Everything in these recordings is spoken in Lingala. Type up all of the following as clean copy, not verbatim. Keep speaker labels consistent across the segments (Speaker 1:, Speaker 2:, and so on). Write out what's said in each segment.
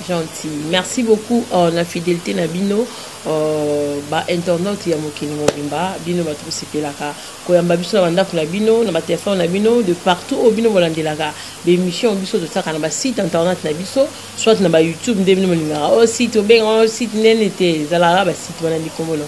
Speaker 1: Gentil. Merci beaucoup la fidélité Nabino. Internet ya mokili mobimba bino batu sepelaka koyamba biso na bandako na bino na téléphone na bino de partout au bino bolandelaka l'émission biso de saka na ba site internet na biso soit na ba YouTube nde bino molinga au site obenga site nene te zalaka ba site wana likomolo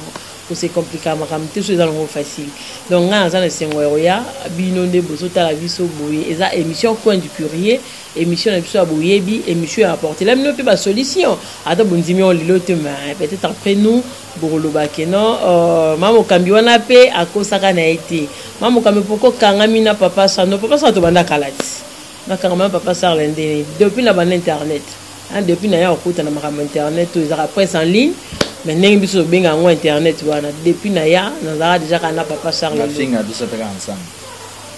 Speaker 1: ko c'est compliqué makamte so ezalongo facile donc nga za na sengo ya bino nde bozo tala biso boye eza émission coin du courrier émission na biso aboyebi émission à apporter la mino pe ba solution ata bondimi on lilo te mais peut-être après nous boroloba keno mamo kambi wana pe akosaka na été mamo kambi poko kanga mina papa sa to banda kalati na kanga mama papa sa lende depuis na ban internet depuis na ya okuta na makam internet to ezaka presse en ligne mais nengi biso benga ngo internet wana depuis na ya na za déjà kana papa sa lende
Speaker 2: finga biso pe ensemble.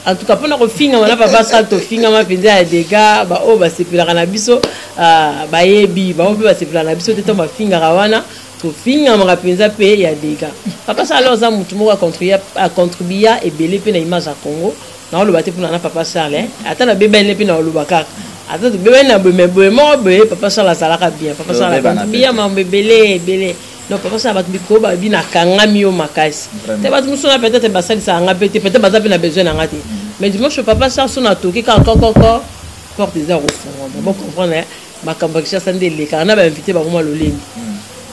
Speaker 1: En tout cas pour na ko finga wana papa sa to finga ma penza ya dega ba o ba sepelaka na biso ba yebi ba o ba sepelaka na biso te to ba finga wana to finga ma penza pe ya dega papa sa alors za mutu moko a contribuer et belé pe na image ya Congo na lo baté pour na papa sa le ata na bebe ne pe na lo bakaka ata to bebe na bebe mo be papa sa la salaka bien papa sa la contribuer ma belé non papa ça va biko ba bina kanga mio makasi te ba muso na peut-être ba sali ça nga peut-être ba za pe na besoin na ngati mais dimanche papa ça son na toki ka porte des heures au fond bon comprendre ma kambakisha sande le kana ba invité ba kuma lolemi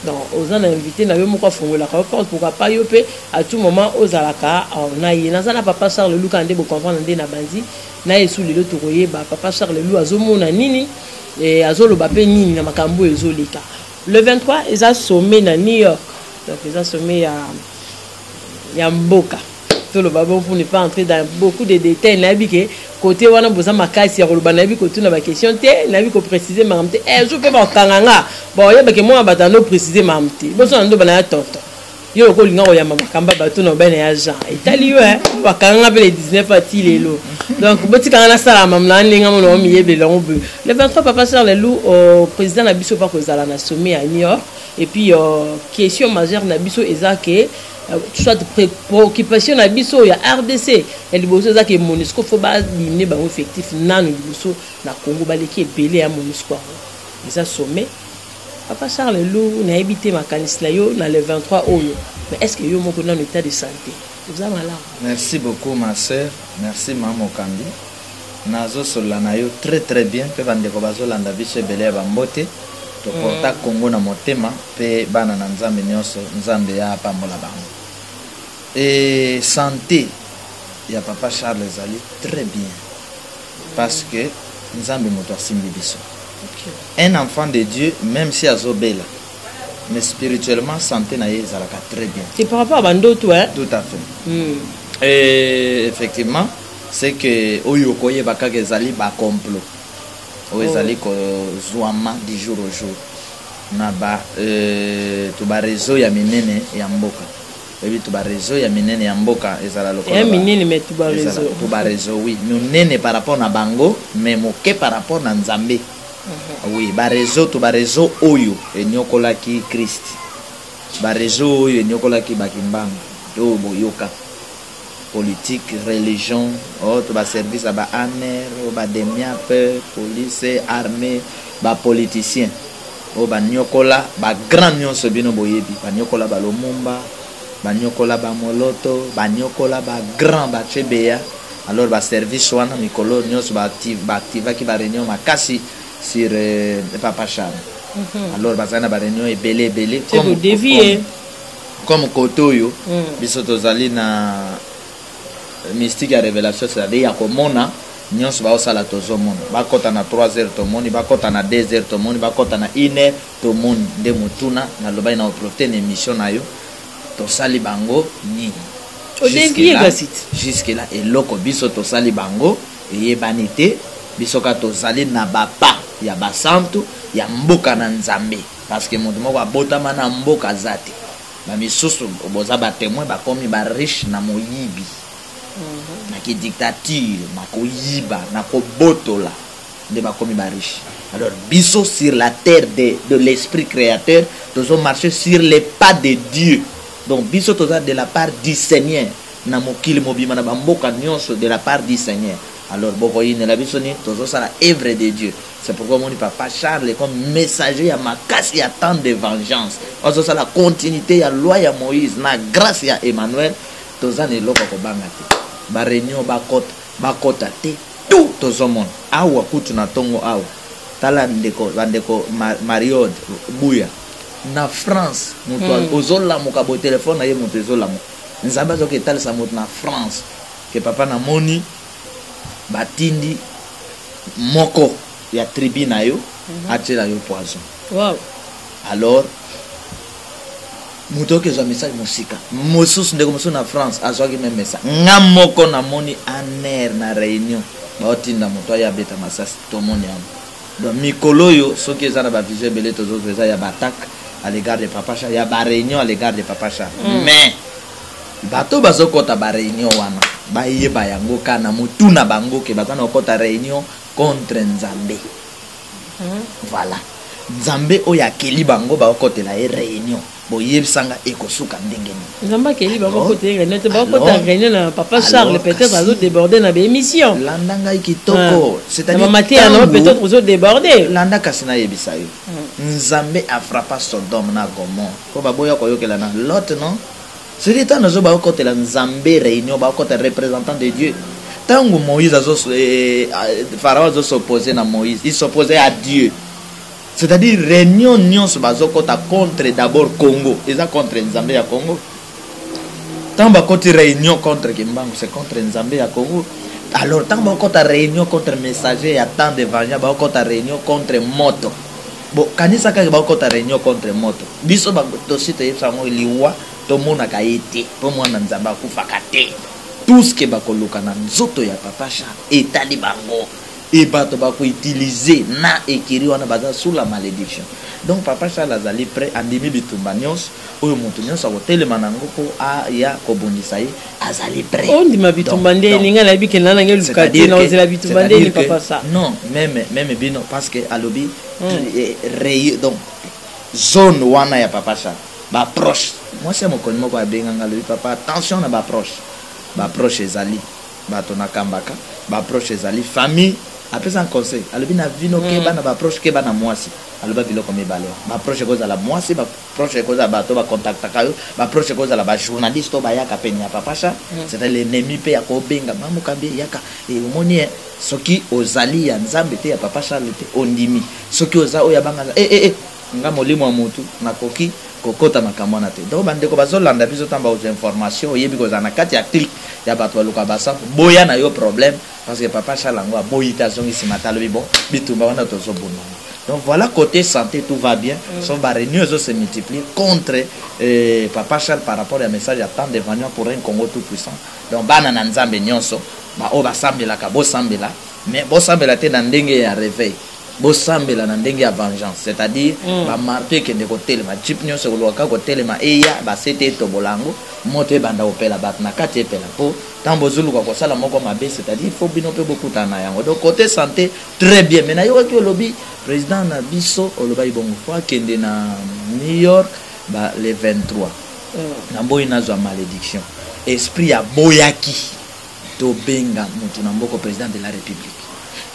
Speaker 1: donc aux en invité na yo moko fongola ka porte pourquoi pas yo pe à tout moment aux alaka na yena za na papa Charles Lelu kande bo comprendre ndé na banzi na yesu lelo to koyeba papa Charles Lelu azomona nini et azolo ba pe nini na makambo ezoleka. Le 23, ils ont sommé à New York. Donc, ils ont sommé à Mboka. Tout le babon pour ne pas entrer dans beaucoup de détails. Nabi côté wana boza makasi ya koloba nabi côté na ba question te nabi ko préciser mamte je peux pas kanganga bon ya ba ke moi batano préciser mamte bozo ndo bana ya tonton yo ko linga ya mama kamba bato no bana ya Jean itali yo ba kanganga pe le 19 ati lelo donc boti kangana sala mamna linga mo no mi yebe longo le 23 papa sœur le lou au président na biso pa ko zala na sommet à New York et puis question majeure na biso ezake soit préoccupation na biso ya RDC et liboso za ke MONUSCO faut ba limner ba effectif nanu liboso na Congo ba leki belé ya MONUSCO ça sommet papa Charles Lou na habité ma kanisla yo na le 23 oyo mais est-ce que yo moko na état de santé vous avez malade?
Speaker 2: Merci beaucoup ma sœur, merci maman Kambi nazo solana yo très bien pe bande ko bazolanda biso belé ba mbote to porta Congo na motema pe bana na nzambe nyonso nzambe ya pambola bango. Et santé, il y a papa Charles Zali très bien. Parce que nous avons un enfant de Dieu, même si Azobela, mais spirituellement, santé na Zalaka très bien.
Speaker 1: C'est par rapport à Bando, toi?
Speaker 2: Tout à fait. Et effectivement, c'est que Oyokoye Bakage Zali ba complot. Zali ko Zouama du jour au jour. Naba, tu ba réseau ya minene ya mboka. Et puis tu vas réseau ya minene ya mboka ezala lokola
Speaker 1: ya minene mais tu
Speaker 2: vas réseau oui minene par rapport na bango mais moke par rapport na nzambe oui ba réseau tu vas réseau oyo enyokola ki Christ ba réseau oyo enyokola ki bakimbanga do boyoka politique religion tu vas service à ba aner ba demiap police armée ba politicien ba nyokola ba grand nyonso bino boyebi ba nyokola ba Lumumba banyokola ba moloto banyokola ba grand ba chebeya alors ba service wana mikolo nyos ba active ki ba réunion makasi sur papa Charles alors bazana ba réunion ebele
Speaker 1: comme dévier
Speaker 2: comme kotoyo biso tozali na mystique ya révélation c'est-à-dire ya komona nyos ba osala tozomona ba kota na 3h to moni ba kota na 2h to moni ba kota na 1h to moni nde mutuna na loba ina profiter na émission na yo tosali bango ni jusque là et loko biso tosali bango et banité biso ka tosali na bapa ya basantu ya mboka na nzambe parce que moto moko abotama na mboka zate ba misusu boza ba témoin ba komi ba riche na moyibi na ki dictature na koyiba na kobotola de ba komi ba riche. Alors biso sur la terre de l'esprit créateur nous avons marché sur les pas de Dieu. Donc biso toza de la part du Seigneur na mokili mobima na bamboka nyonso de la part du Seigneur alors boko yine la bisoni tozo sala œuvre de Dieu. C'est pourquoi mon papa Charles comme messager à ma casse il y a tant de vengeance. Ozo sala continuité ya loi ya Moïse na grâce ya Emmanuel toza ne loko ko bangate. Ba réunion ba kota te tout tozo mon. Awa kutu na tongo awa. Tala ndeko bandeko Mariode Buya na France muto ozola muka bo téléphone na ye muto ozola mo. Nzamba zo ke tala sa muto na France que papa na moni batindi moko ya tribu na yo atela yo poison.
Speaker 1: Wow.
Speaker 2: Alors muto ke zo message musika mosusu ndeko mosusu na France azwaki même message nga moko na moni aner na réunion baotinda moto ya beta masasi to moni am. Donc mikolo yo soki eza na ba vision belé tozo eza ya batak à l'égard de papa Charles ya ba réunion à l'égard de papa Charles. Mais bato bazokota ba réunion wana bayeba yango kana mutuna bango ke bazana okota réunion contre Nzambe. Voilà. Nzambe oya keli bango ba okotela e réunion boyebsanga ekosuka ndengeni.
Speaker 1: Nzamba keli bango kotela net ba okota réunion na papa Charles peut-être azo déborder na émission.
Speaker 2: Landanga kitoko,
Speaker 1: c'est-à-dire matin na peut-être azo déborder.
Speaker 2: Landa kasina yebisa yo. Nzambe a frappé Sodome na Gomorrhe. Ko baboya ko yokela na Lot non? C'est l'état nous ba côté la Nzambe réunion ba côté représentant de Dieu. Tango Moïse Pharaon a s'opposé à Moïse, il s'opposait à Dieu. C'est-à-dire réunion nyonso bazokota contre d'abord Congo, ils a contre Nzambe ya Congo. Tant ba côté réunion contre Kimbangu, c'est contre Nzambe ya Congo. Alors tant ba côté réunion contre messager ya tant de vengeance ba côté réunion contre moto. Bon kanisa ka ba côté réunion contre moto. Biso ba tosite yebsango liwa to mona kaiti po mwana Nzamba kufaka te. Tout ce que bakoluka na nzoto ya papa Charles etali bango et bato bako utiliser na ekiri wana baza sous la malédiction. Donc papa Charles azali prêt andimi bitumba nyos oyo mutu nyos akotelema nango ko ya kobundisa ye azali prêt.
Speaker 1: On dit ma bitumba nde ninga la bike nana ngel lukati na ozela bitumba nde ni papa ça.
Speaker 2: Non, même bino parce que alobi donc zone wana ya papa Charles ba proche. Moi c'est mon connaissement ba benganga le papa attention na ba proche ezali bato na kambaka ba proche ezali famille après un conseil alobi na vino ke bana ba proche ke bana mwasi aloba biloko mibale ba proche koza la mwasi ba proche koza bato ba contacta kayo ba proche koza la ba journaliste ba yaka peni ya papa Charles c'est l'ennemi pe ya ko benga mamu kambi yaka e omoni soki ozali ya Nzambe te ya papa Charles te ondimi soki oza oya banga nga molimo wa mutu nakoki kokota makambo na te. Donc bandeko bazolanda biso tamba aux informations yebi kozana kati ya clic ya bato luka basa boya na yo problème parce que papa Charles ngo boyita zongi simatalo bibo bitumba wana tozo bono. Donc voilà côté santé tout va bien. Son réunions se multiplient contre papa Charles par rapport à message à tant de vengeance pour un Congo tout puissant. Donc bana na Nzambe nyonso ba o basambela ka bo sambela mais bo sambela te na ndenge ya réveil. Bosambela na ndenge ya vengeance, c'est-à-dire ba marté ke ndeko telema chip nyonso kolwaka ko telema eya ba sete to bolango moto banda opela bat na kati epela po tambo zulu ko sala moko mabe, c'est-à-dire il faut bino pe beaucoup tana yango. Donc côté santé très bien. Mais na yo ki lobby président na biso oloba ibongo fois kende na New York ba le 23 na boy na zo malédiction esprit ya boyaki to benga mutu na mboko président de la République.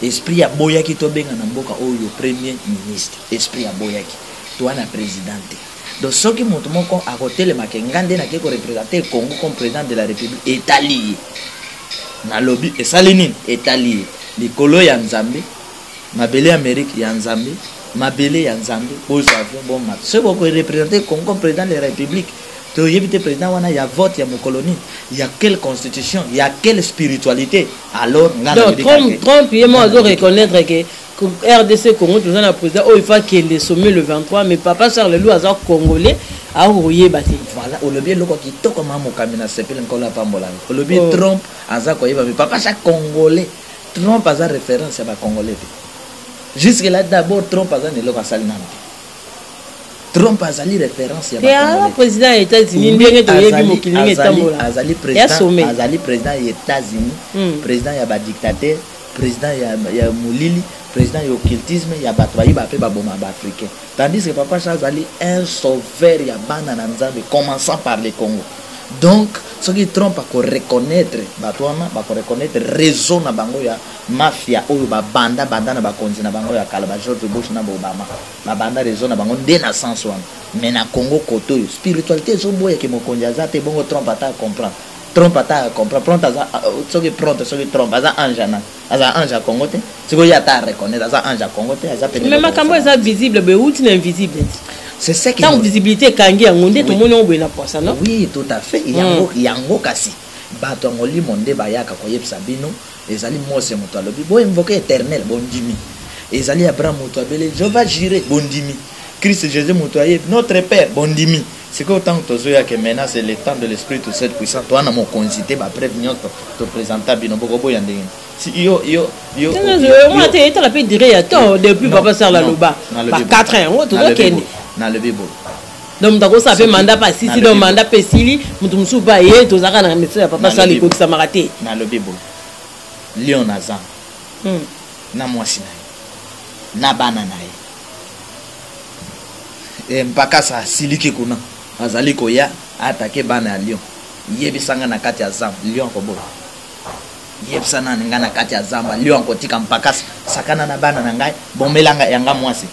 Speaker 2: Esprit ya boyaki to benga na mboka oyo premier ministre esprit ya boyaki to ana présidente. Donc soki mutu moko akotele makengande na keko représenter Congo comme président de la République Italie na lobby esalini Italie likolo ya Nzambe mabele Amérique ya Nzambe mabele ya Nzambe ozo avion bon mat se boko représenter Congo comme président de la République to yebite président wana ya vote ya mokolonie ya quelle constitution ya quelle spiritualité alors
Speaker 1: donc Trump et moi doit reconnaître que RDC Congo tout un président oh il faut qu'il le sommet le 23 mais papa Charles Lou azar congolais a ouye baté
Speaker 2: voilà au lobby loko kitoko mamo kamina sepele nkola pambola au lobby Trump azar ko yeba papa chaque congolais Trump azar référence à ba congolais jusque là d'abord Trump azar ne loko salina Trump azali référence ya
Speaker 1: ba président des États-Unis ndenge to yebi mokili nge tambola
Speaker 2: azali président des États-Unis président ya ba dictateur président ya mulili président ya occultisme ya bato bayiba pe baboma ba africain tandis que papa Charles azali un sauveur ya bana na Nzambe commençant par le Congo. Donc soki trompe ako reconnaître bato wana bako reconnaître réseau na bango ya mafia oyo babanda na bakonzi na bango ya kala ba George Bush na Obama babanda réseau na bango nde na sens wana mais na Congo koto yo spiritualité ezoboya ke mokonzi aza te bongo trompe ata comprendre trompe ata comprendre pronto aza soki pronto soki trompe aza ange na aza ange a Congo te sikoyo ata reconnaître aza ange a Congo te aza pene
Speaker 1: mais makambo eza visible be outi na invisible.
Speaker 2: C'est ça qui
Speaker 1: tant visibilité kangi yango nde to moni obo na posa non.
Speaker 2: Oui, tout à fait. Yango kasi bato ngoli monde bayaka koyebisa bino ezali Mose moto alobi bo invoquer éternel bondimi ezali Abraham moto abele Jéhovah Jireh bondimi Christ Jésus moto ayeb notre père bondimi. C'est que autant que tozo ya que maintenant c'est le temps de l'esprit tout cette puissance toi na mon concité ba preuve nyonso to présenter bino boko boya ndenge si yo
Speaker 1: moi te la pe dire ya to depuis papa sar la loba ba 4 ans to do kende
Speaker 2: na le bibo
Speaker 1: donc tako ça fait mandat pas si donc mandat pesili mutu musu ba ye to zaka na message ya papa sar li ko samarate
Speaker 2: na le bibo lion azan na mwasi na bana na ye mpaka sa siliki kuna azali koya atake bana ya lion yebisanga na kati ya zamba lion kobo yebisana nga na kati ya zamba lion kotika mpaka sakana na bana na ngai bomelanga yanga mwasi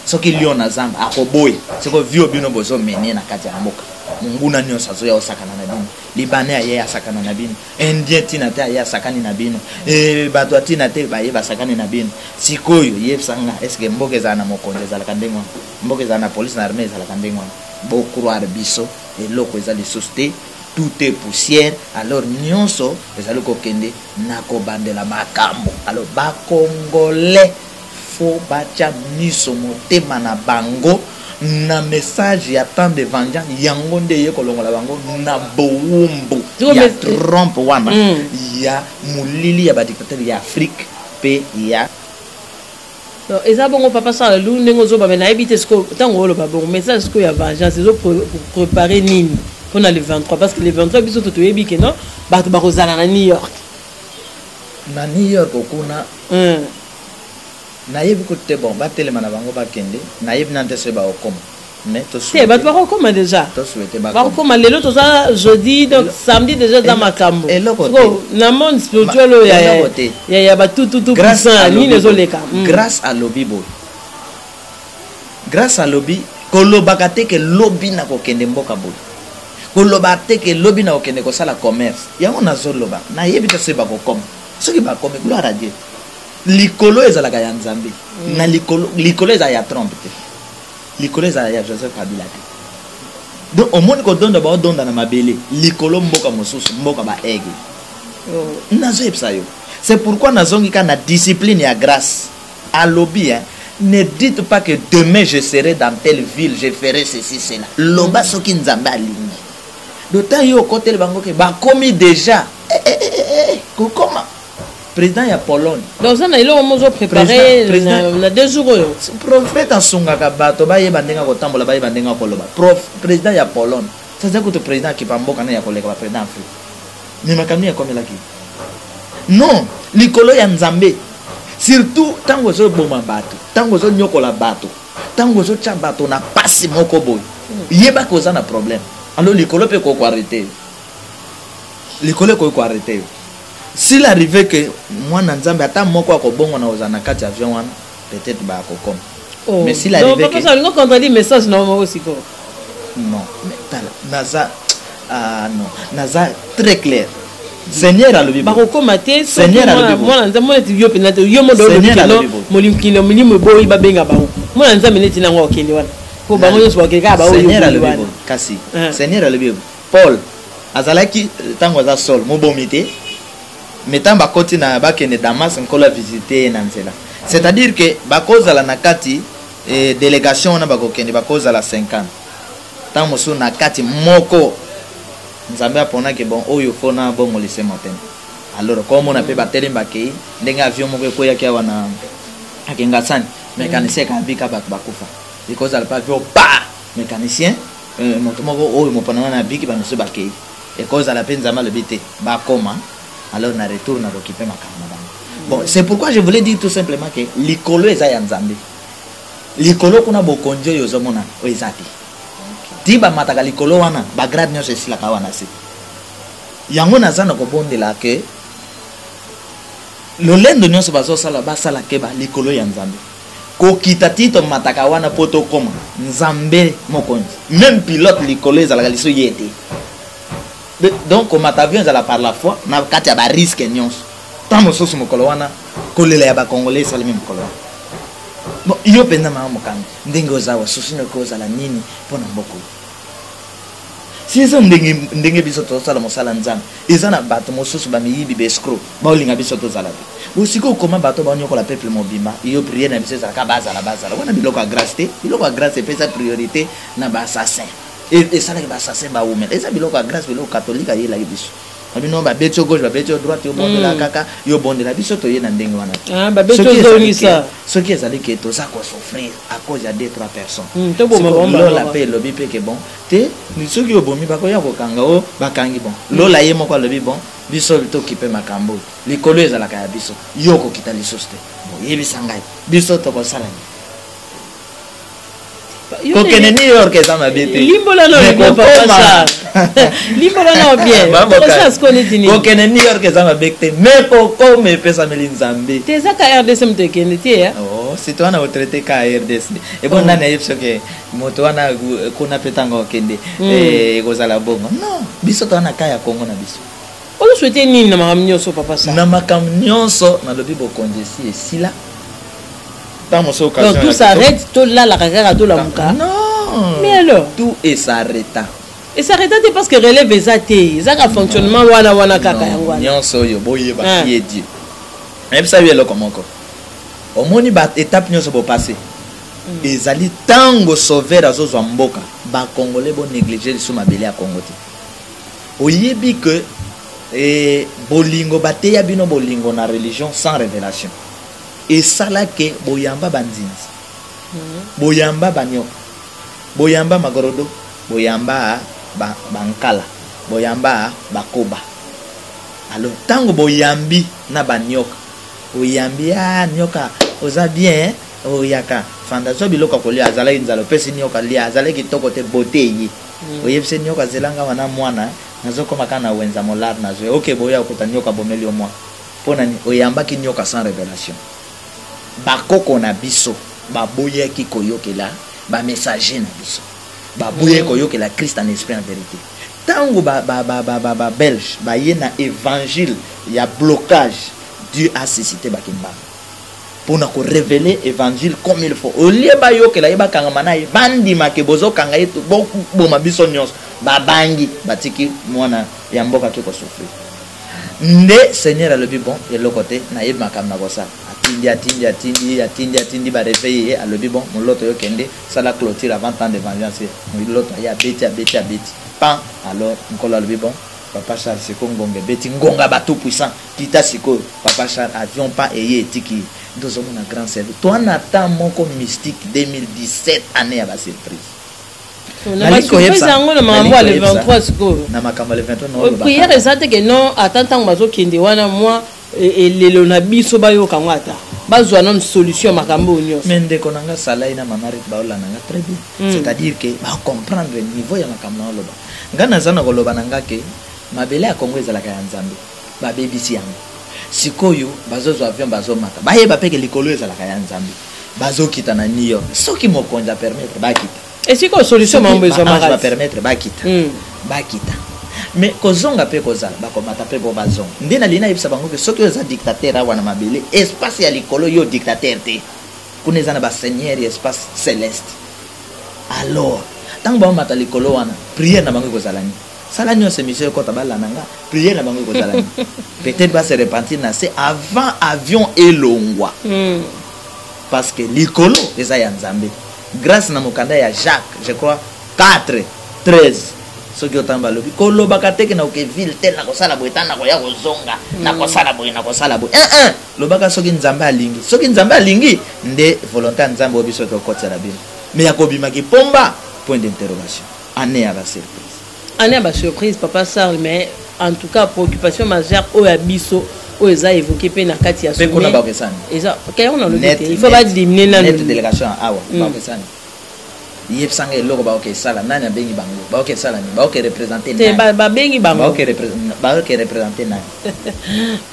Speaker 2: soki lion na zamba akoboye siko vio bino bozo mene na kati ya mboka munguna nyonso azoya osakana na bino libane aye asakana na bino indien tina te aye asakani na bino bato tina te baye basakani na bino sikoyo yebisanga eske mboka ezala na mokonzi ezalaka ndenge wana mboka ezala na police na armée ezalaka ndenge wana bocroire biso eloko eza lisusu te tout est poussière alors nyonso ezali kokende na kobandela makambo alors bakongolais fo batia miso motema na bango na message ya temps de vengeance yango nde ye kolongola bango na bowumbu ya trompe wana ya mulili ya badictateur ya Afrique pe ya
Speaker 1: donc eza bongo papa sala lu ndenge ozoba mais nayebi ce que tango oloba bongo message ce que ya vengeance ezo préparer nini pour le 23 parce que le 23 biso to toyebi ke non bato bakozala na New York
Speaker 2: okuna nayebi ko te bon batelema na bango bakende nayebi nante se ba okoma mais to souhaiter
Speaker 1: bato bakokoma déjà
Speaker 2: to souhaiter
Speaker 1: bakokoma lelo to ça jeudi donc samedi déjà dans makambo na monde spirituel ya ba tout puissant ni les oleka
Speaker 2: grâce à lobibo grâce à lobi kolobaka te ke lobi na kokende mboka boy koloba te ke lobi na kokende ko sala commerce yango nazoloba nayebi to se ba kokoma soki ba komi gloire à Dieu likolo ezalaka ya nzambe na likolo eza ya trompe te likolo eza ya Joseph Kabila te donc omoni kodonda ba odonda na mabele likolo mboka mosusu mboka ba aigle nazo yebisa yo c'est pourquoi nazongi ka na discipline ya grâce alobi ne dites pas que demain je serai dans telle ville je ferai ceci cela loba soki nzambe alingi d'autant yo kotele bango ke ba komi déjà kokoma président ya Pologne
Speaker 1: donc ça na ilo mozo préparer na 2 jours
Speaker 2: prophète asungaka bato baye bandenga kotambola baye bandenga koloba président ya Pologne ça c'est que président qui pamboka na ya koleka ba président Afrique ni makamni ya komela ki non likolo ya nzambe surtout tango zo boma bato tango zo nyokola bato tango zo tcha bato na pasi moko boy yeba ko za na problème alors likolo pe ko arrêter likolo ko arrêter s'il arrivait que moi nzambe ata moko akobongo na ozana kati avion wana peut-être ba akokoma mais s'il arrivait que
Speaker 1: non contradit message non aussi ko
Speaker 2: non mais naza non naza très clair Seigneur alobi
Speaker 1: ba kokoma te
Speaker 2: Seigneur alobi
Speaker 1: moi nzambe neti yo penate yo modo molimkilo milimu boyi ba benga ba moi nzambe neti nango okende wana ko bango yo swakeka ba oyo
Speaker 2: Seigneur alobi kasi Seigneur alobi Paul azalaki tango za sol mobomité metamba koti na bakende Damas nkola visiter na nzela c'est-à-dire que bakozala na kati délégation na bakokende bakozala 50 tant mosu na kati moko nzambe apona ke bon oyo fona bongo lise matin alors comme on a pe batelemba ke ndenga avion moko ko yaki wana akenga sani mécanicien ka bika bato bakufa because al pas avion ba mécanicien moto moko oyo mopona na biki banoso bakei et cause à la peine nzambe le bité ba koma alors na retour na occupé makambo bon c'est pourquoi je voulais dire tout simplement que likolo eza ya nzambe likolo kuna bokonjo yozo mona o ezati tiba mataka likolo wana ba grade nyonso esila ka wana se yango nazana kobondela ke lolendo nyonso bazosala basala ke ba likolo ya nzambe kokita tito mataka wana poto koma nzambe mokonzi même pilote likolo ezalaka liso yete donc komata avion ezala par la foi na kati ya ba risque nyonso tant mosusu mokolo wana kolela ya bakongolais esalemi mokolo wana bon yo mpenza maa mokanga ndenge ozawa susu noko ozala nini mpo na mboka si eza ndenge biso tozosala mosala nzambe eza na bato mosusu bamiyibi baescro baolinga biso tozala te osika okoma bato baonyokola peuple mobimba yo priere na biso ezalaka bazala wana biloko ya grâce te biloko ya grâce epesa priorité na baassassin esalaki baassassin baumela eza biloko ya grâce biloko catholique ayelaki biso abino babeti gauche babeti droite yo bondela kaka yo bondela biso toye na ndenge wana
Speaker 1: babeti
Speaker 2: soki ezali ke toza kosouffrir à cause ya 2-3 personnes lola mpe elobi mpe ke bon te soki obomi bakoya kokanga o bakangi bon lola ye moko alobi bon biso tokipe makambo likolo ezalaka ya biso yo kokita lisusu te boyebisa ngai biso tokosala kokene New York eza mabe te
Speaker 1: limbola no bien papa limbola no bien tokosa skoni dini
Speaker 2: kokene New York eza mabe te mais koko me pesa meli nzambe
Speaker 1: te za ka RDC mtekende te ya
Speaker 2: oh c'est toi na retraité ka RDC et bon nana yepso ke moto wana kuna petanga okende ekozala bongo non biso to na kaya Kongo na biso
Speaker 1: oyo souhaiter nini na makamnyoso papa sa
Speaker 2: na makamnyoso na lobi bokondesi esila.
Speaker 1: Donc tout s'arrête, tout là, la caca, tout la mouka.
Speaker 2: Non.
Speaker 1: Mais alors
Speaker 2: tout est s'arrêta.
Speaker 1: Et s'arrêta parce que relève les athées. Ça a fonctionnement wana kaka
Speaker 2: yangwana. Nyon soyo boye ba qui est Dieu. Même ça lui est là comment quoi. Au moni ba étape nyon so bo passer. Ezali tango sauver azo mboka ba congolais bo négliger sous mabele à Congo te. Oyebi que bolingo bateya bino bolingo na religion sans révélation. Et ça là que boyamba banzinzi boyamba banyoka boyamba magorodo boyamba bankala boyamba bakoba alors tango boyambi na banyoka boyambi nyoka oza bien oyaka fandazo biloko kolia azala inzalo pesi nyoka lia azala kitoko te beauté yi oyebise nyoka zelanga wana mwana nazokoma kana wenza molar nazo OK boya okuta nyoka bomeli o mwa pona ni oyamba ki nyoka sans révélation bakoko na biso baboye ki koyokela ba messager na biso baboye koyokela Christ en esprit en vérité tango ba belge ba yena évangile ya blocage Dieu a suscité bakimba pour na ko révéler évangile comme il faut au lieu ba yokela yeba kanga manayi bandi make bozo kanga yetu boma biso nyos babangi batiki mwana ya mboka ki ko souffrir nde Seigneur a le bon et le côté na yeba kanga kosa atindi ba réveiller à le bon mon loto yo kende ça la clôture avant temps de vengeance mon loto ya beti pan alors nkola le bon papa Charles siko ngonga beti ngonga ba tout puissant kita siko papa Charles avion pas eye tiki deux hommes na grand service toi n'attend mon comme mystique 2017 année à la surprise
Speaker 1: na surprise yango na mambo le 23 siko
Speaker 2: na makambo le 23 non
Speaker 1: prière ezate que non attends mazo kende wana moi et lelo na biso bayo kangata bazwa non solution makambo nyo
Speaker 2: mende konanga salai na mamari baola nanga très bien c'est-à-dire que ba comprendre le niveau ya makambo na loba ngana zana koloba nanga ke mabele ya Kongo ezalaka ya nzambe ba BBC yango sikoyo bazozwa avion bazomata bayeba peke likolo ezalaka ya nzambe bazokita na New York soki mokonza permettre bakita
Speaker 1: et siko solution mambo ezomaka
Speaker 2: ba permettre bakita bakita mais kozonga pe kozala bakomata pe bo bazonga ndena lina yebisa bango ke soki oza dictateur wana mabele espace ya likolo yo dictateur te kuneza na ba seigneur espace céleste alors tango ba mata likolo wana prière na bango kozala ni sala nyonso monsieur kota balananga prière na bango kozala ni peut-être va se repentir na c'est avant avion elongwa parce que likolo eza ya nzambe grâce na mokanda ya Jacques je crois 4:13 soki otamba lobi koloba kateke na oke ville tel na kosala boetana ko ya kozonga na kosala boye lobaka soki nzambe alingi nde volonté nzambe obiso to kotela bino mais yakobima ki pomba point d'interrogation année à la surprise
Speaker 1: papa Charles mais en tout cas préoccupation majeure o ya biso o eza évoqué pe na kati ya
Speaker 2: sommet pe kona ba kesani
Speaker 1: eza kayo na lobi il faut pas diminuer na
Speaker 2: net délégation awa ba kesani yeb sanga eloko ba ok sala nani abengi bango ba ok sala ni ba ok représenter
Speaker 1: te
Speaker 2: nani
Speaker 1: ba bengi bango
Speaker 2: ba ok représenter nani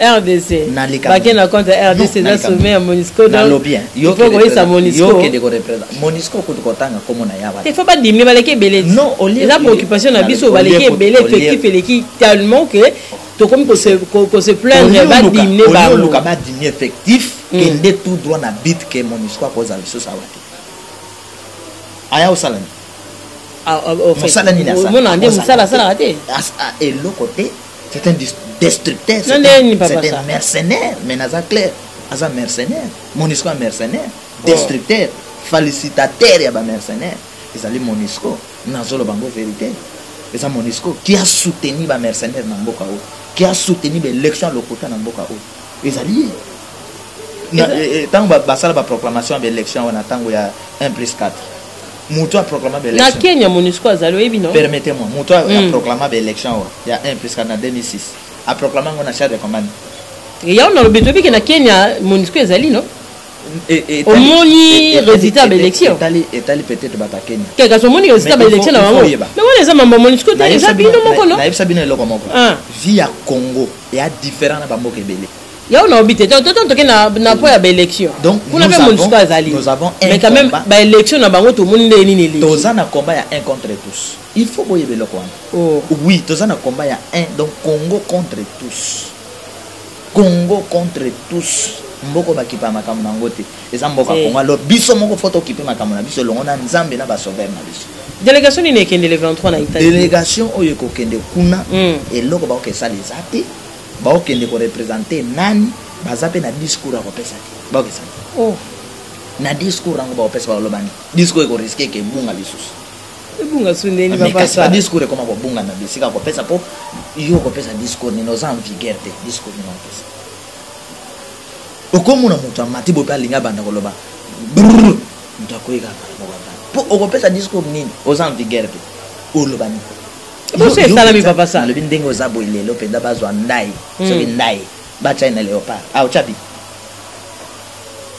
Speaker 1: RDC
Speaker 2: Nalika
Speaker 1: ba kena compte RDC na sommet ya Monisco
Speaker 2: na lobby
Speaker 1: yo faut que ça Monisco
Speaker 2: yo ke de ko représenter Monisco ko ko tanga komo na yaba
Speaker 1: te faut pas diminer baleke belé
Speaker 2: non au lieu
Speaker 1: la préoccupation na biso baleke belé effectif eleki tellement que to comme que se plaindre ba diminer ba
Speaker 2: au lieu ka ba diminer effectif kende tout droit na bit que Monisco ko za biso sawati aya osala ni
Speaker 1: musala nini asa mona ndé musala sala raté
Speaker 2: et le côté c'est un destructeur
Speaker 1: c'est un
Speaker 2: mercenaire mais naza clair aza mercenaire Monisco un mercenaire destructeur félicitateur ya ba mercenaire ezali Monisco nazolo bango vérité eza Monisco qui a soutenu ba mercenaire na mboka o qui a soutenu ba élection lokota na mboka o ezali tango basala ba proclamation ba élection wana tango ya 1+4 Mouto a proclamé l'élection.
Speaker 1: Na Kenya Monisco azalo ebi non.
Speaker 2: Permettez-moi, Mouto a proclamé l'élection il y a 1+4 en 2006. A proclamé on a charge de commande.
Speaker 1: Et ya on a le besoin que na Kenya Monisco ezali non. Au moni résultat de l'élection.
Speaker 2: Etali peut-être bata Kenya.
Speaker 1: Keka so moni résultat de l'élection na wango. Mais on les a mamba Monisco ta eza bino moko non.
Speaker 2: Na yebisa bino eloko moko. Via Congo ya différent na bamboka ebele.
Speaker 1: Ya on a habité tant que na po ya ba élection.
Speaker 2: Donc
Speaker 1: nous avons mais quand même ba élection na bango to monde nini les.
Speaker 2: Tozana combat ya 1 contre tous. Il faut boye beloko wana. Oh oui, tozana combat ya 1 donc Congo contre tous. Congo contre tous. Mboko bakipa makamu na ngote. Eza mboka Congo alors biso moko photo kipe makamu na biso longo na nzambe na ba sauver na biso.
Speaker 1: Délégation ni nekende le 23 na Italie.
Speaker 2: Délégation oyo ko kende kuna eloko ba ko sala ezate. Baokende ko représenter nani bazape na discours ko pesa ti baokesa na discours ngo ba pesa ba lobani discours ko risquer ke bunga lisusu
Speaker 1: bunga sundeni papa
Speaker 2: sa discours ko ma ko bunga na bisika ko pesa po yo ko pesa discours ni no en vigueur te discours ni no pesa okomuna mutu amati bo pa linga banda ko loba mutu akoika po ko pesa discours nini en vigueur te o lobani
Speaker 1: Você está mi papa ça.
Speaker 2: Le bindengo zabo ilelo penda bazwa ndai. So ndai. Ba China leopard. Ah chabi.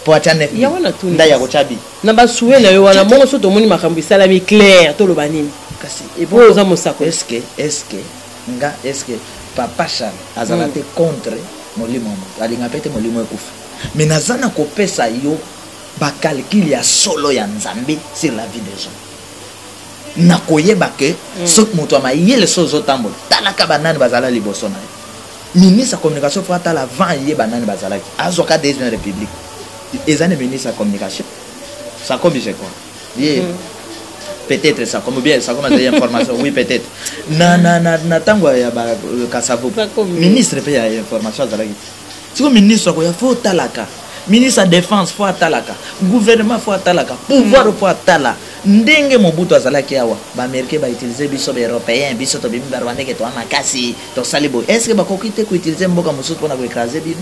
Speaker 2: Po achane.
Speaker 1: Ya wana tu.
Speaker 2: Ndai ya ko chabi.
Speaker 1: Na basuwe na yo wana mongo so to moni makambo salami clair to lo banini.
Speaker 2: Kasi
Speaker 1: e bo za mosako.
Speaker 2: Est-ce que papa Charles azala te contre molimo. Alinga pete molimo ekufa. Mais nazana ko pesa yo ba calcul ya solo ya Nzambe sur la vie des gens. Na koyeba ke so moto ma yele so zo tambo talaka banani bazala liboso na ministre communication faut atala avant yé banani bazala azoka des une république ezane ministre communication ça comme je crois peut-être ça comme bien ça comme des informations oui peut-être na tango ya ba kasavo ministre pe ya information azala si ko ministre ko ya faut talaka ministre de défense faut atalaka gouvernement faut atalaka pouvoir faut atala ndenge Mobutu azalaki awa ba américain ba utiliser biso ba européen biso to bimba rwanda ke to makasi to salibo est-ce que ba kokite ko utiliser mboka mususu pona ko écraser bino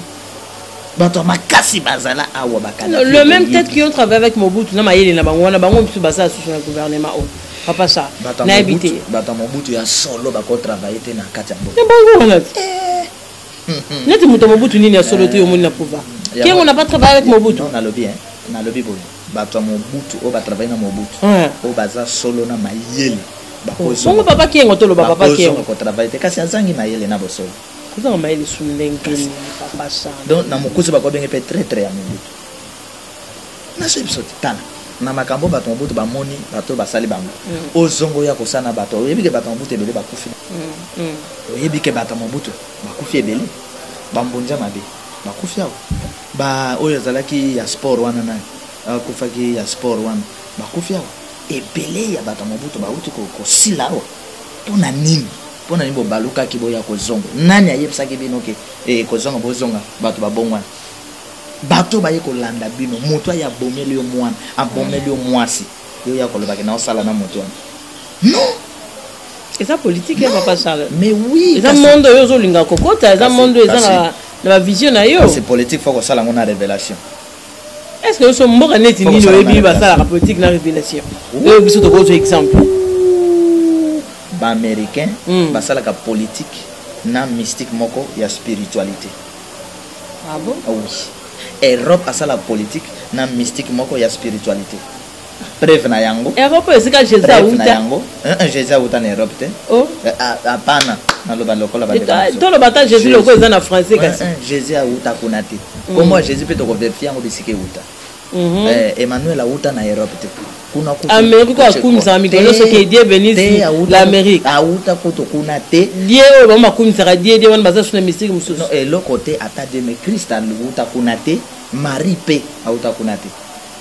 Speaker 2: ba to makasi bazala awa bakana
Speaker 1: le même tête qui ont travaillé avec Mobutu na mayele na bango biso basa sous le gouvernement o papa ça na habité
Speaker 2: ba ta Mobutu ya solo ba ko travailler te na kati ya mboka
Speaker 1: bango wana neti muto Mobutu nini ya solo te yo moni na pouvoir qui on n'a pas travaillé avec Mobutu
Speaker 2: on a lobby bon bato Mobutu o ba travailler na Mobutu o baza solo na mayele
Speaker 1: bongo papa qui ngo tolo papa qui ngo
Speaker 2: ko travailler te kasi azangi mayele na bosolo
Speaker 1: kuza mayele sundengi papa ça
Speaker 2: donc na mokusi ba ko benge pe très ya Mobutu na so episode tana na makambo bato Mobutu ba moni bato basali bango o zongo ya kosana bato oyebi ke bato Mobutu ebele bakufi oyebi ke bato Mobutu bakufi ebele bambonja mabe bakufi awo ba oyo zalaki ya sport wana na kufaki ya sport wana bakufi awo ebele ya bato Mobutu bauti ko sila awo pona nini bo baluka ki boya ko zongo nani ayebisaki bino ke ko zongo bozonga bato babongwana bato baye ko landa bino moto ya bomeli yo mwana abomeli yo mwasi yo ya ko lobaki na osala na moto wana non
Speaker 1: et ça politique ya papa Charles
Speaker 2: mais oui
Speaker 1: ça monde yo zo linga kokota ça monde eza na vision na yo
Speaker 2: c'est politique faut ko sala ngona révélation.
Speaker 1: Est-ce que nous sommes morts net ni no ebi ba sala la politique na révélation yo biso to ko exemple
Speaker 2: ba américain ba sala ka politique na mystique moko ya spiritualité.
Speaker 1: Ah bon?
Speaker 2: Ah oui. Europe a sala politique na mystique moko ya spiritualité. preuve na yango
Speaker 1: Europe esika Jésus
Speaker 2: na
Speaker 1: auta
Speaker 2: yango Jésus auta na Europe te
Speaker 1: oh
Speaker 2: apana na loba lokola ba
Speaker 1: to lo bata Jésus loko eza na français kasi
Speaker 2: Jésus auta kuna te comment Jésus peut te convertir yango bisike auta Emmanuel auta na Europe te kuna ku
Speaker 1: Amérique ko akumisa mikolo so ke Dieu bénisse l'Amérique
Speaker 2: auta ko to kuna te
Speaker 1: Dieu o ba makumisa ka Dieu wana baza suna mystique mususu
Speaker 2: non et le côté ata de me Christ auta kuna te Marie pe auta kuna te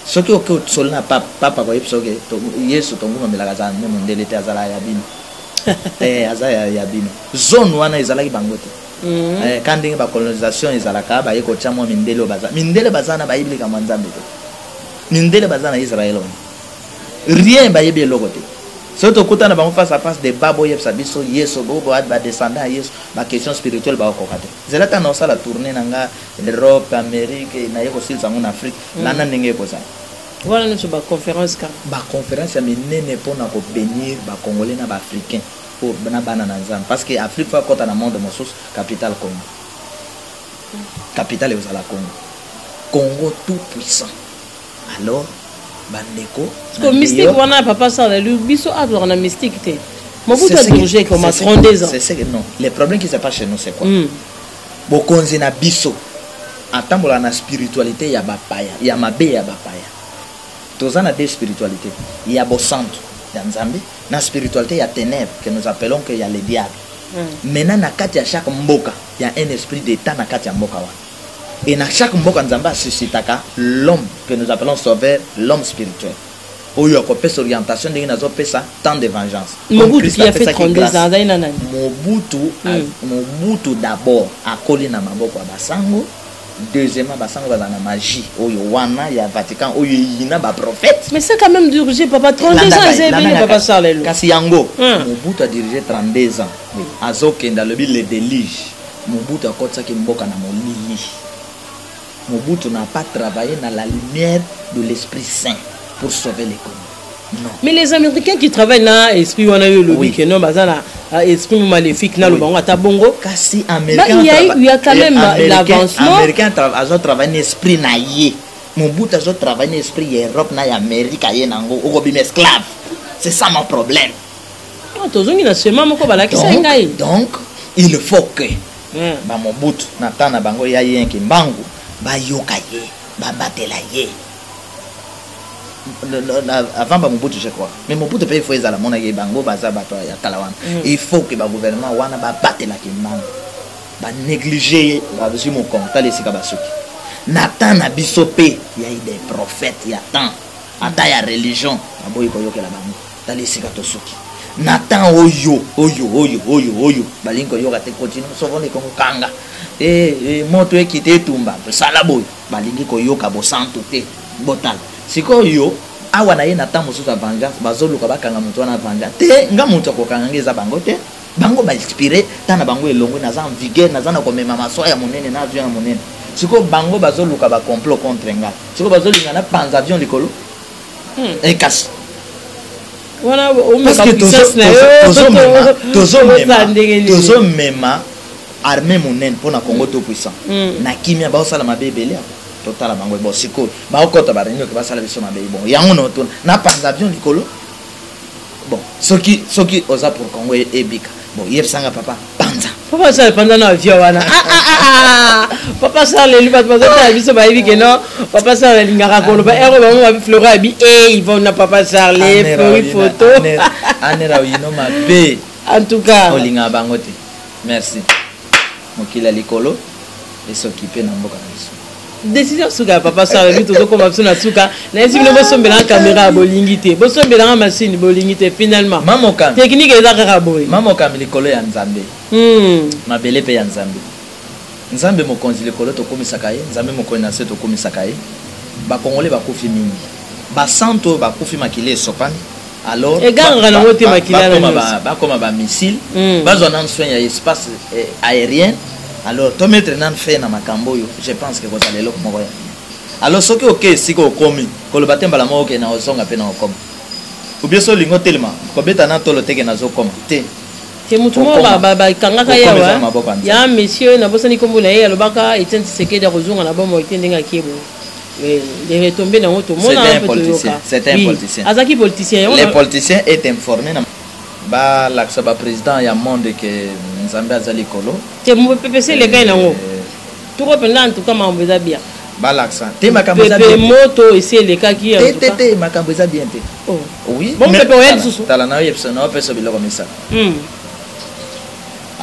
Speaker 2: soki oke solna papa ko yipsoke to Yesu to nguma melaka za ne mondele te azala ya bino azaya ya bino zone wana ezalaki bango te quand ndenge ba colonisation ezalaka ba yeko chamo mindele bazana ba yiblika manzambe te mindele bazana Israël rien ba yebi loko te soto kutana bango face à face de babo yebsa biso Yesu bo ba descendant Yesu ba question spirituelle ba ko kate zelata na osala tourner nanga Europe Amérique na yeko sil sango na Afrique nana ndenge ko sa
Speaker 1: voilà notre conférence ka
Speaker 2: ba conférence ya minene pona ko bénir ba congolais na ba africain po na bana na nzambe parce que Afrique fa kota na monde mosus capitale Congo capitale ezala Congo tout puissant alors bandeko
Speaker 1: parce que mystique wana papa ça le biso adore na mystique te Mobutu a dirigé comme à 32 ans
Speaker 2: c'est non le problème qui se passe chez nous c'est quoi bokonzi na biso atambola na spiritualité ya bapaya ya mabe ya bapaya tozana des spiritualités il y a bosanto ya nzambe na spiritualité ya ténèbres que nous appelons que y a le diable maintenant na kati ya chaque mboka il y a un esprit d'état na kati ya mboka wana et na chaque mboka nzamba suscitaka l'homme que nous appelons sauveur l'homme spirituel oyo akopesa orientation ndenge nazopesa temps de vengeance
Speaker 1: Mobutu qui a fait 32 ans
Speaker 2: Mobutu d'abord akoli na maboko ya basango deuxièmement basango bazana magie oyo wana ya Vatican oyo yina ba prophète
Speaker 1: mais c'est quand même dirigé papa 32 ans j'ai venu papa Charles
Speaker 2: kasi yango Mobutu a dirigé 32 ans azokenda le le délige Mobutu akotsaki mboka na molili Mobutu n'a pas travaillé dans la lumière de l'Esprit Saint pour sauver les Congolais. Non.
Speaker 1: Mais les Américains qui travaillent dans l'esprit, on a eu le week-end, non, esprit maléfique, dans le bango, à Tabongo.
Speaker 2: Kasi Américain,
Speaker 1: il y a quand même l'avancement.
Speaker 2: Américain travaille dans l'esprit naïe. Mobutu a travaillé dans l'esprit Europe, dans l'Amérique, nango, au robin esclave. C'est ça mon problème. Donc, il faut que Mobutu, Natana Bango, Yayen, Kimbangu, ba yoka ye ba batela ye avant ba Mobutu je crois mais Mobutu peut faut ezala mona ye bango baza bato ya kalawana il faut que ba gouvernement wana ba batela kimbango ba négliger ba biso mon compte les sika basuki natana biso pe ya des prophètes ya temps ata ya religion aboyi ko yokela bango tali sika tosuki Nathan oyo balingo yoka te continue sovone ko kanga moto ekite tumba sala boy balingi ko yoka bo santo te botal siko yo awa na ye Nathan mosusu vengeance bazoluka bakanga moto na vengeance te nga moto ko kanga ngeza bango te bango ba inspiré tana bango elongo na za vigueur na za na komema maso ya monene na avion ya monene siko bango bazoluka ba complot contre nga siko bazolinga na panza avion likolo kasi
Speaker 1: voilà
Speaker 2: parce que tozo mema armée monene pour na Congo tout puissant na kimia ba osala mabebele totala bango bo siko ba okota ba renyo ke ba sala biso mabebe bon yango no to na panza avion likolo bon soki oza pour Congo et bika bon hier sanga papa panza
Speaker 1: papa ça panza na avion wana papa ça le liba panza ta biso ba bika no papa ça le ngara ko ba ero ba mo flora bi ils vont na papa Charles pour une photo
Speaker 2: anera yino mabe
Speaker 1: en tout cas
Speaker 2: olinga bango te merci mokila likolo et s'occuper na mboka biso
Speaker 1: décision suka papa ça le tout comme absolument suka na esi bino bosombela caméra bolingi te bosombela machine bolingi te finalement
Speaker 2: mamoka
Speaker 1: technique eza kaka boy
Speaker 2: mamoka likolo ya nzambe mabele pe ya nzambe nzambe mokonzi likolo to komisaka ye nzambe mokonzi na se to komisaka ye ba congolais ba kufi mingi ba santo ba kufi makile sopani alors ba koma ba missile bazo nan soin ya espace aérien alors to mettre nan fait na makambo yo je pense que vous allez loko moko ya alors soki ok siko komi ko le batemba la moko na ozonga pe na okoma ou bien so lingo tellement ko beta na tolo teke na zo koma te
Speaker 1: ke mutu mo ba kangaka yawa ya monsieur na bosani kombo na ye alobaka Etienne Tshisekedi kozonga na bomo itendenga kiebo les retombées dans votre monde.
Speaker 2: C'est un politicien. C'est un politicien.
Speaker 1: Azaki politicien.
Speaker 2: Les politiciens est informé. Bah l'accès ba président il y a monde que Nzambe azali kolo.
Speaker 1: C'est mon PPC les gars nango. Tout reprenant en tout cas ma mbeza bien.
Speaker 2: Bah l'accent. Te makambo za bien.
Speaker 1: Moto ici les cas qui
Speaker 2: te makambo za bien te.
Speaker 1: Oh.
Speaker 2: Oui.
Speaker 1: Bon pepe oya susu.
Speaker 2: Tala na yepso na peso biloko misa.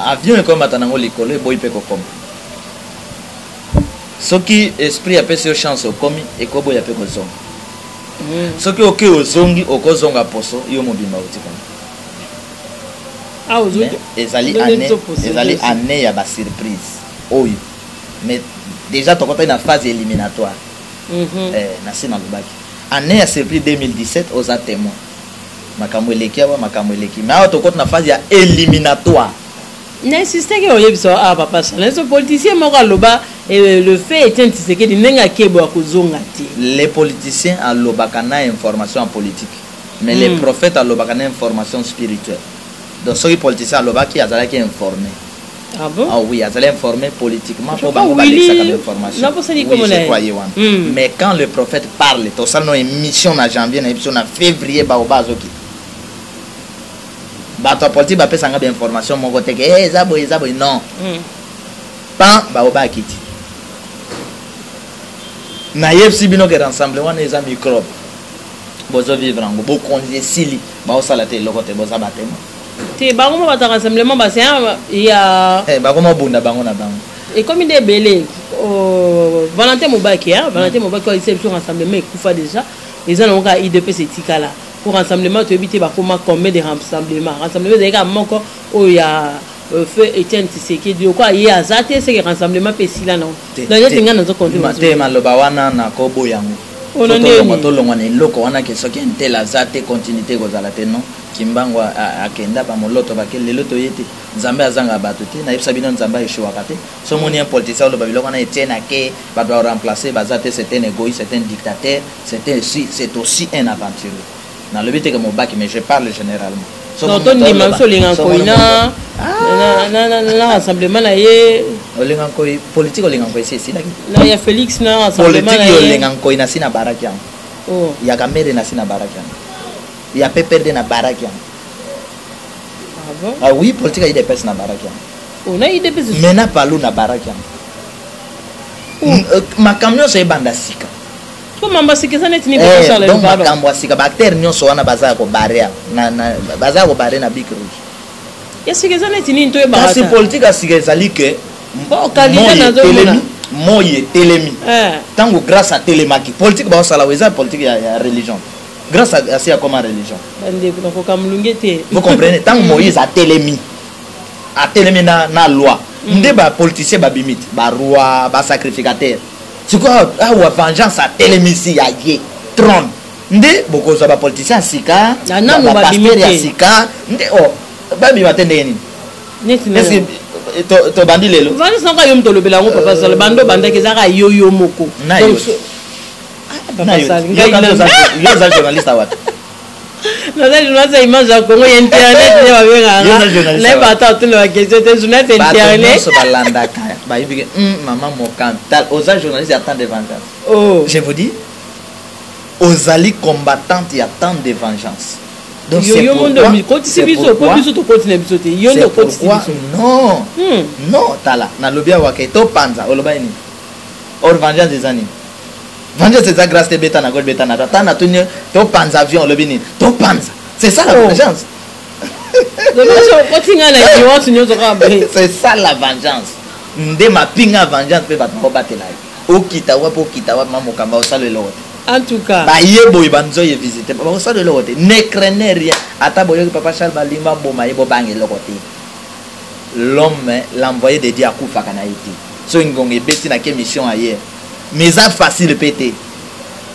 Speaker 2: Avion ko matanango likolo boy pe ko kom. Soki esprit a pesi chance au komi et ko boya pe ko zonga. Soki oke ozongi okozonga poso yo mobimba utika.
Speaker 1: Ah ozongi.
Speaker 2: Ezali année ya ba surprise. Oyo. Mais déjà tu as une phase éliminatoire. Nasi na lubaki. Année ya surprise 2017 aux témoins. Makambo eleki wa makambo eleki. Mais tu as une phase ya éliminatoire.
Speaker 1: N'insiste que oyebi so ah papa ça les politiciens moko loba le fait est que di nenga kebo akozonga ti.
Speaker 2: Les politiciens a lobaka na information en politique. Mais les prophètes a lobaka na information spirituelle. Donc ceux qui politiciens a lobaki azalaki informé.
Speaker 1: Ah bon?
Speaker 2: Ah oui, azalaki informé politiquement pour ba
Speaker 1: oui,
Speaker 2: ça comme information. Oui, mais quand le prophète parle, to ça no émission na janvier na émission na février ba obazoki. Bato politique ba pesa nga information mon côté que ezabo non. Pan ba obakiti. Na yepsi bino ke rassemblement na eza microbe. Bozo vivre ngo bo congé sili ba osala te lokote boza batema.
Speaker 1: Te ba ngoma ba rassemblement ba c'est ya
Speaker 2: ba ngoma bunda bango na bango.
Speaker 1: Et comme il est belé Valentin Mobaki Valentin Mobaki il s'est sur rassemblement ekufa déjà les gens ont ka IDP c'est tika là. Pour rassemblement tu éviter ba comment combien de rassemblement déjà moko o ya feu Etienne Tshisekedi quoi il y a ça c'est que rassemblement pesi là non dans les tinga nazo compter
Speaker 2: matema loba wana na kobo yango to longo na loko wana ke soki ntela zate continuité kozala te non kimbangwa akenda ba moloto ba kele loto yete Nzambe azanga bato te na yebisa bino Nzambe eshoaka te so moni un politicien loba biloko na Etienne ake ba doit remplacer bazate c'est un égoïste c'est un dictateur c'est aussi un aventurier. Dans le but que mon bac mais je parle généralement.
Speaker 1: Non ton dimension linga koina na rassemblement na ye
Speaker 2: linga koi politique linga koi c'est là
Speaker 1: na ya Félix na rassemblement
Speaker 2: politique linga koina sina barakian.
Speaker 1: Oh
Speaker 2: ya kamere na sina barakian. Ya peperde na barakian.
Speaker 1: Ah bon?
Speaker 2: Ah oui politique il dépêche na barakian.
Speaker 1: Oh na il dépêche.
Speaker 2: Mena palu na barakian. Ma camion c'est bandasika.
Speaker 1: Comment va se que ça n'est ni pas ça le
Speaker 2: donc makambo asika bactère nyonso wana baza ko barrer na baza ko barrer na bic rouge.
Speaker 1: Est-ce que ça n'est ni to e
Speaker 2: barata c'est politique asika ezali que moye telemi tango grâce à télémaki politique ba sala weza politique ya religion grâce à sia comme religion
Speaker 1: bande ko kamlungete
Speaker 2: vous comprenez tango Moïse a télémi na loi nde ba politicien ba bimite ba roi ba sacrificateur. C'est quoi la vengeance à télémisi ya ye trône nde bokoza ba politicien sika
Speaker 1: na no ba bimite
Speaker 2: sika nde ba bi batende ni est-ce que to bandi lelo
Speaker 1: vani sanga yom to lobela ngo papa sala bando banda ke zaka yoyo moko
Speaker 2: donc papa sala yo za journaliste wat
Speaker 1: na journaliste image ya Congo internet ne ba benga na ba ta tout la question te journaliste internet
Speaker 2: so balanda ka ba yibike maman mon cantal aux journalistes attendent de vengeance.
Speaker 1: Oh
Speaker 2: Je vous dis aux alliés combattants il y a tant de vengeance. Donc c'est pourquoi non non tala na lobia wa keto panza oloba ni or vengeance des années vengeance c'est grâce de beta na god beta na tata na tunye to panza avion lobi ni to panza c'est ça la vengeance. C'est ça la vengeance. Nde mapinga vengeance pe bato batela okita wa mamo kamba osalo elote.
Speaker 1: En tout cas
Speaker 2: ba yebo ibanzo ye visiter ba osalo elote ne craignez rien ata boyo papa Charles balimba mboma yebo bange elote. L'homme l'envoyé de Dieu à kufa kana iti so ngonge beti na ke mission ailleurs mais ça facile pété.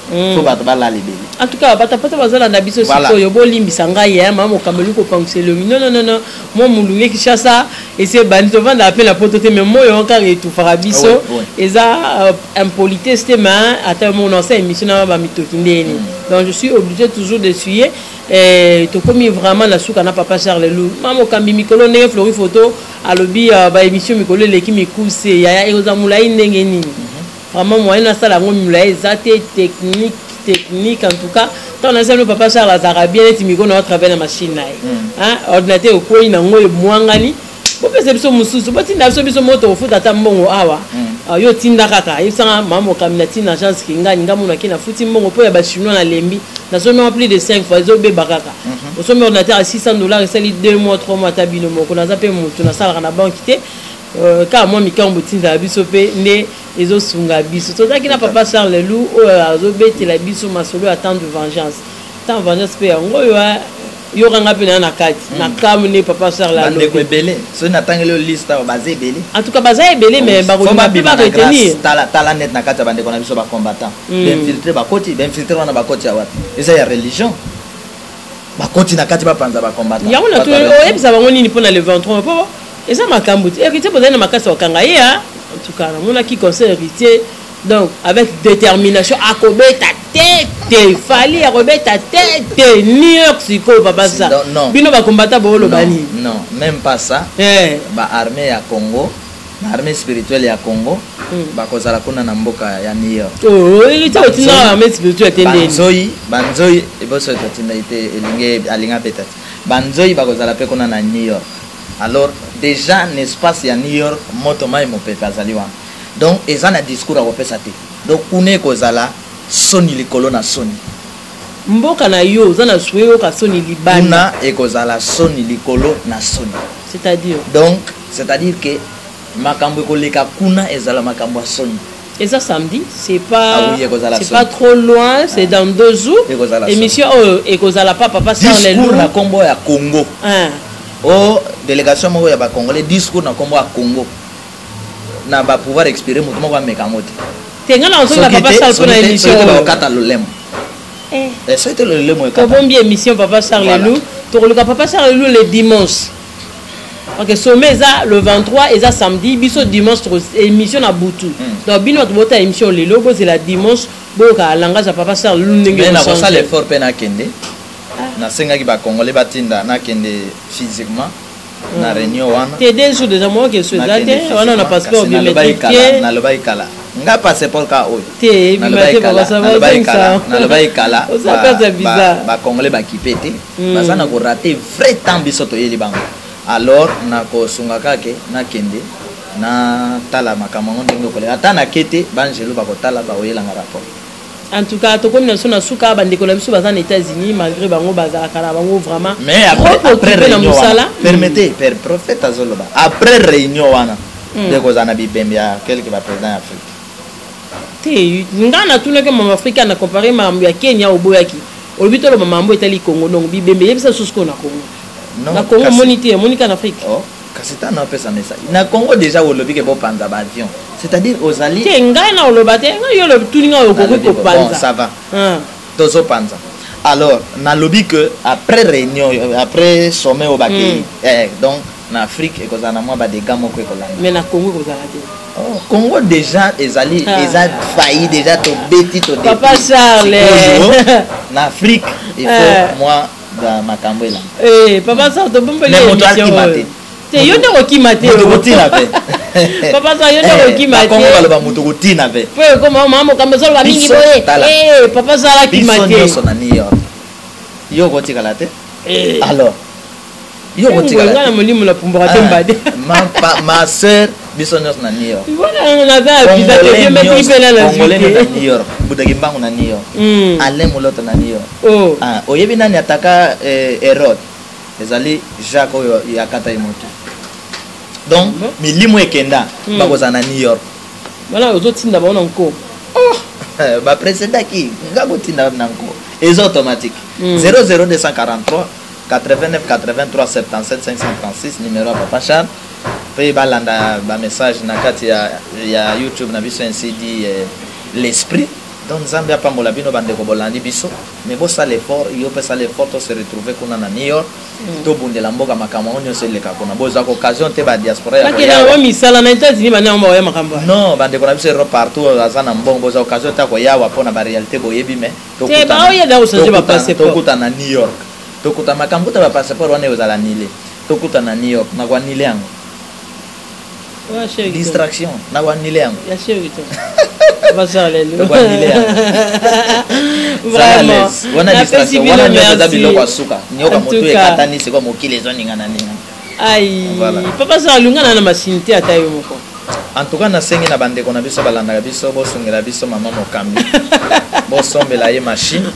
Speaker 2: Faut pas la libérer.
Speaker 1: En tout cas bata bazala na biso siko yo bolimbisa ngai ya mama kamelu ko penser le non moi mulunge kishasa et c'est bandito vanda appel la potote mais moi yo encore et tout farabiso et ça impolitesse main à mon ancien émission na ba mitokindeni. Donc je suis obligé toujours de suivre et to comme vraiment la souka na papa Charles Lou mama kambi mikolo ndenge flori photo alobi ba émission mikolo leki mikuse ya eoza mulai ndenge nini vraiment moyen na sala ngomula ezate technique en tout cas tant na sala papa Charles Azarabien et miko na travailler na machine nae hein ordinateur ko ina ngoy mwangani bo pese biso mususu bo tinda biso moto ofuta ta mbongo awa yo tinda kaka yisanga mamo kamina tina agence kinga ngamu na kina futi mbongo po ya ba chinois na lembi na somme plus de 5 fois zo be bakaka au somme ordinateur à $600 et ça 2 mois 3 mois tabino moko na zape mutu na sala na banque té car moi mikambo tinda biso pe ne ezo sunga biso to zaki na papa Charles Lelou o azo bete la biso masolo attend de vengeance tant vengeance pe ngo yo ranga pe na kati na kamune papa Charles Lelou
Speaker 2: bande ko belé so na tangelo liste ba belé
Speaker 1: en tout cas baza belé mais ba ko ba retenir
Speaker 2: tala net na kati bande ko na biso ba combattant infiltrer ba koti ben filtrer wana ba koti ya wapi eza ya religion ba koti na kati ba panza ba combattant
Speaker 1: ya ona to o ebisa bango nini pona le 23 po eza makambo héritier bozana makasi wakanga ye en tout cas on a qui conseil héritier donc avec détermination akobeta tête fallait akobeta tête New York siko papa ça bino ba combattant bolo bani
Speaker 2: non même pas ça ba armée ya Congo ba armée spirituelle ya Congo ba kozala kuna na mboka ya New York
Speaker 1: oh héritier otina armée spirituelle tendeni
Speaker 2: banzoi eboso totinda ite elinge alinga peut-être banzoi ba kozala pe kuna na New York. Alors déjà l'espace ya New York moto mai mo pe kazali wana donc eza na discours a kopesa te donc kune kozala soni likolo na soni
Speaker 1: mboka na yo zana suyo ka soni libana
Speaker 2: kuna ekozala soni likolo na soni c'est-à-dire que makambo koleka kuna ezala makambo ya soni.
Speaker 1: Et ça samedi, c'est pas pas trop loin, c'est dans 2 jours. Émission ekozala papa Charles Lelou
Speaker 2: discours na kombo ya Congo. Oh, délégation moko ya ba Congolais discours na kombo ya Congo. Na ba pouvoir expirer moto moko ameka moto.
Speaker 1: Tenga na onzo na papa Charles pour la émission.
Speaker 2: Ba okata lolemo. Ça était le lolemo ekata.
Speaker 1: Bon bien émission papa Charles Lelou. To le papa Charles Lelou le dimanche. OK, sommet ça le 23 et ça samedi, biso dimanche émission na Boutou. Donc bino to bota émission lelo bo c'est la dimanche bo ka langage papa Charles Lelou ndenge.
Speaker 2: Mais na ko ça l'effort pe na kende. Na senga ki ba Congolais batinda na kende physiquement na réunion wana
Speaker 1: te 2 jours déjà moi que ce date wana na passeport biométrique
Speaker 2: na lobai kala nga passeport ka oyo
Speaker 1: te bimate baba ça va ça
Speaker 2: na lobai kala
Speaker 1: ça fait bizarre
Speaker 2: ba Congolais ba kipete bazana ko rater vrai temps biso to yeli bango alors na ko sunga kake na kende na tala makambo ndenge ko le ata na kete banjelo ba ko tala ba oyela nga rapport.
Speaker 1: En tout cas, to comme na suka bande ko la biso baza aux États-Unis malgré bango baza kana bango vraiment.
Speaker 2: Mais après réunion permettez père prophète azoloba après réunion wana de ko zana bibembe ya quelque va président Afrique.
Speaker 1: Te ngana tuna ke mama Afrika na comparer mambo ya Kenya oboyaki. Olbito lo mambo etali Congo donc bibembe yebisa susko na Congo. Na Congo monité monika en Afrique.
Speaker 2: Oh, kasita na pesa message. Na Congo déjà olobi ke bo panza ba avion. C'est-à-dire aux alliés.
Speaker 1: Tengana olobate yo lo tuninga okoko ko panza.
Speaker 2: Bon, ça va. Tozo panza. Alors, na lobby que après réunion après sommet au Bakei donc en Afrique et kozana moi ba des gars moko ekolanda.
Speaker 1: Mais na Congo kozala te.
Speaker 2: Oh, Congo déjà les alliés ils a failli déjà to beti to
Speaker 1: Papa Charles.
Speaker 2: En Afrique il faut moi dans makambo là.
Speaker 1: Papa Charles to bombe
Speaker 2: les émission.
Speaker 1: Te yo ndeko kimate. Papa ça yo ndeko kimate.
Speaker 2: Congo baloba mutu kutina ve.
Speaker 1: Pe koma mama kamba solo mingi boye. Papa ça la kimate.
Speaker 2: Biso na New York. Yo kotika la te. Alors. Yo kotika la.
Speaker 1: Ngana molimo la pumbora tembade.
Speaker 2: Ma sœur biso nyos na New York.
Speaker 1: Voilà na za visa te yo metri pe na la
Speaker 2: Congolais na New York. Budagi mbangu na New York. Ale moloto na New York.
Speaker 1: Oh.
Speaker 2: Oyebi nani ataka Herod. Ezali Jacques oyo yakata imoto. Donc milimo ekenda bakoza na New York.
Speaker 1: Voilà ozotinda baona nko.
Speaker 2: Ba président ki ngako tinda na nko. Ez automatique. 00243 89 83 77 536 numéro à Papa Charles. Pe balanda ba message na kati ya YouTube na biso ainsi dit l'esprit. Donc Zambia pa mola bino bande ko bolandi biso mais bo ça l'effort yo pe ça l'effort to se retrouver kuna na New York to bundela mboka makambo onyo se leka kuna boza ko occasion te ba diaspora ya
Speaker 1: ko ya misala na États-Unis bana mba ya makambo
Speaker 2: non bande ko na biso ro partout azana mbongo boza occasion ta ko yawa pona ba réalité boyebi mais
Speaker 1: to kuta ba oya da usaje ba passeport
Speaker 2: to kuta na New York to kuta makambo ta ba passeport wana uzala nile to kuta na New York na kwa nile yango distraction na kwa nile yango
Speaker 1: ya chéri to Papa Charles Lou.
Speaker 2: Vraiment. On a distraction. On a
Speaker 1: merci. Aïe. Papa Charles Lou ngana na machine te atayo moko.
Speaker 2: En tout cas, na sengi na bande kona biso balanda biso bo songela biso mama mokambi. Bo sombela ye machine.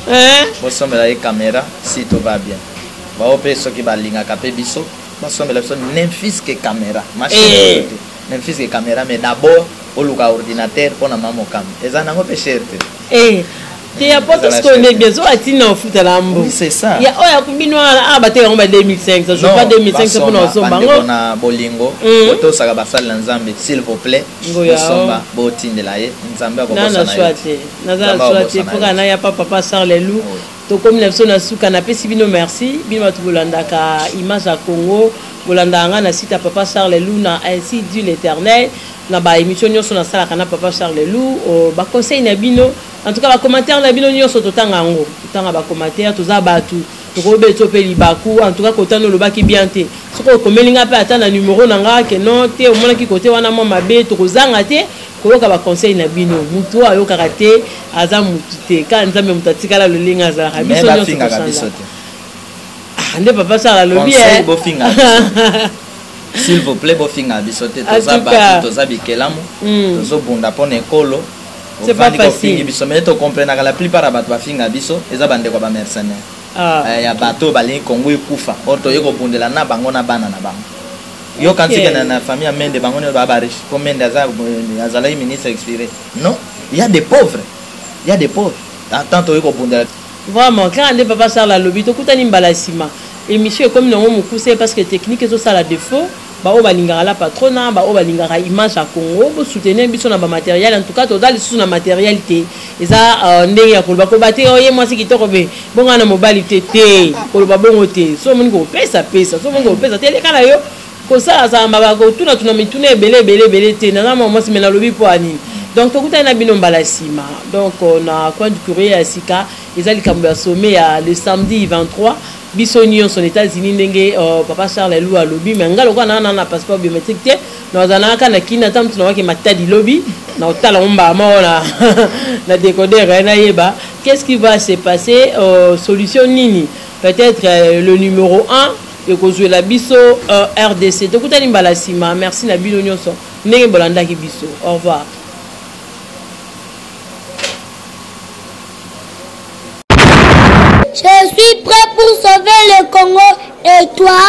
Speaker 2: Bo sombela ye caméra si tout va bien. Ba opé soki balinga kapé biso. Ba sombela biso n'imfis que caméra. Machine. N'imfis que caméra mais d'abord au luka ordinateur pour na mama mokambi. Ezana ngo pe cherté.
Speaker 1: Il y a pas tout ce qu'on est bien sûr à Tina au foot à l'ambo.
Speaker 2: Oui, c'est ça.
Speaker 1: Il y a un combino à battre en 2005. Ça joue pas 2005 c'est pour nous sommes bango.
Speaker 2: On a bolingo. Auto ça va faire l'ensemble s'il vous plaît. Somba botin de la ye. Nzamba ko bossa na. Na
Speaker 1: choité. Na choité pour kana ya papa Charles Lou. To comme les na suka na pesi bino merci. Bino to bolanda ka image à Congo. Bolanda nga na site papa Charles Lou na ainsi dit l'Éternel. Na ba émission nyonso na sala kana papa Charles Lou ba conseil na bino. En tout cas, les commentaires, les bino nyonso totanga ngo. Totanga ba commentaire, toza batu. Torobe tope libaku, en tout cas kotano lo baki bien te. Soko komelinga pe ata na numéro nanga ke non te o mona ki côté wana mo mabe tokozanga te. Koyoka ba conseil na bino. Mutu ayoka te aza mutu te. Ka nzambe mutatika la lo linga za biso nyonso tosanga. Ande papa ça la lobi
Speaker 2: conseil bo finga. S'il vous plaît bo finga biso te toza batu toza bikelamu. Tozo bunda pona ekolo.
Speaker 1: C'est pas facile.
Speaker 2: Mais tu comprends que la plupart des bateaux finga biso, ils ont bandé quoi mercenaires. Il y a bateau bali Congo ikufa. Auto yoko bundela na bango na bana na bango. Yo quand tu es na famille amende bango ne baba riche. Combien d'azala ministre expiré. Non, il y a des pauvres. Il y a des pauvres. Tant yoko bundela.
Speaker 1: Vraiment, quand on papa ça la lobby, to kutani mbalasima. Émission comme non mo pousser parce que technique eso ça la défaut. Ba o balingara la patrona ba o balingara image à Congo bo soutenir biso na ba matériel en tout cas total sous na matérialité eza ndenge ya koloba ko baté oye moi c'est kitoko be bonga na mobile te koloba bongo te so moni ko pesa so moni ko pesa te le kala yo ko ça ça ba ko tuna mituna belé te na moi c'est mena lobi po ani donc tokuta na bino mbala sima donc on a coin du courrier à Sika eza likambo ya sommet ya le samedi 23 biso nyonso aux États-Unis ndenge papa Charles Lou a lobby mais ngalo kwa na passeport biométrique te na zana kana kina tam tuna wake matadi lobby na otala mba maona na décoder na yeba qu'est-ce qui va se passer solution nini peut-être le numéro 1 et ko jouer la biso RDC to kutani mbala sima merci na bino nyonso ndenge bolanda ki biso au revoir.
Speaker 3: Je suis prêt pour sauver le Congo et toi?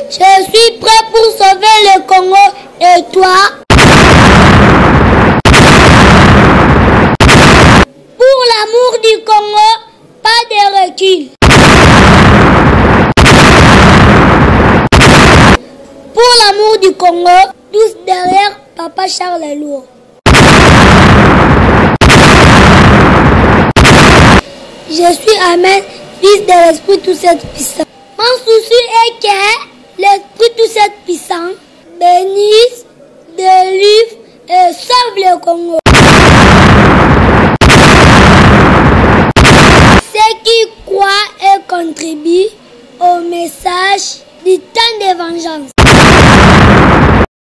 Speaker 3: Je suis prêt pour sauver le Congo et toi? Pour l'amour du Congo, pas de recul. Pour l'amour du Congo, tous derrière Papa Charles Lou. Je suis Amen, fils de l'Esprit tout cette puissant. Mon souci est que l'Esprit tout cette puissant bénisse, délivre et sauve le Congo.